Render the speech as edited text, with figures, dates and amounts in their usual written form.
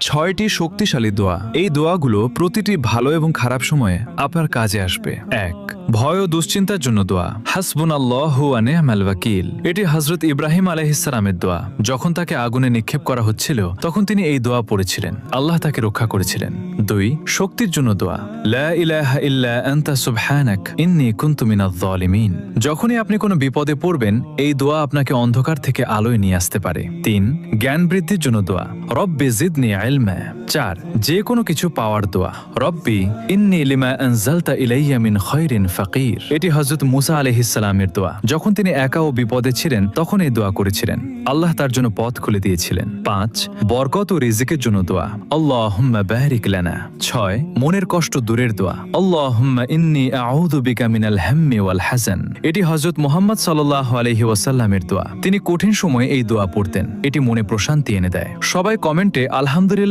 6টি শক্তিশালী দোয়া। এই দোয়াগুলো প্রতিটি ভালো এবং খারাপ সময়ে আপনার কাজে আসবে। 1. ভয় ও দুশ্চিন্তার জন্য দোয়া। হাসবুনাল্লাহু ওয়া নি'মাল ওয়াকিল। এটি হযরত ইব্রাহিম আলাইহিস সালামের দোয়া। যখন তাকে আগুনে নিক্ষেপ করা হচ্ছিল তখন তিনি এই দোয়া পড়েছিলেন, আল্লাহ তাকে রক্ষা করেছিলেন। 2. শক্তির জন্য দোয়া। লা ইলাহা ইল্লা আনতা সুবহানাক ইন্নী কুনতু মিনাজ জালিমিন। যখনই আপনি কোনো বিপদে পড়বেন এই দোয়া আপনাকে অন্ধকার থেকে আলোয় নিয়ে আসতে পারে। 3. জ্ঞান বৃদ্ধির জন্য দোয়া। রব্বি জিদনি ইলমা। 4. যে কোনো কিছু পাওয়ার দোয়া। রব্বি ইন্নী লিমা আনজালতা ইলাইয়া মিন খায়রিন ফাকির। এটি হযরত মুসা আলাইহিস সালামের দোয়া। যখন তিনি একা ও বিপদে ছিলেন তখন এই দোয়া করেছিলেন, আল্লাহ তার জন্য পথ খুলে দিয়েছিলেন। 5. বরকত ও রিজিকের জন্য দোয়া। আল্লাহুম্মা বারিক লানা। 6. মনের কষ্ট দূরের দোয়া। আল্লাহুম্মা ইন্নী আউযু বিকা মিনাল হাম্মি ওয়াল হাযান। এটি হযরত মুহাম্মদ সাল্লাল্লাহু আলাইহি ওয়াসাল্লামের দোয়া। তিনি কঠিন সময়ে এই দোয়া পড়তেন, এটি মনে প্রশান্তি এনে দেয়। সবাই কমেন্টে আলহামদুলিল্লাহ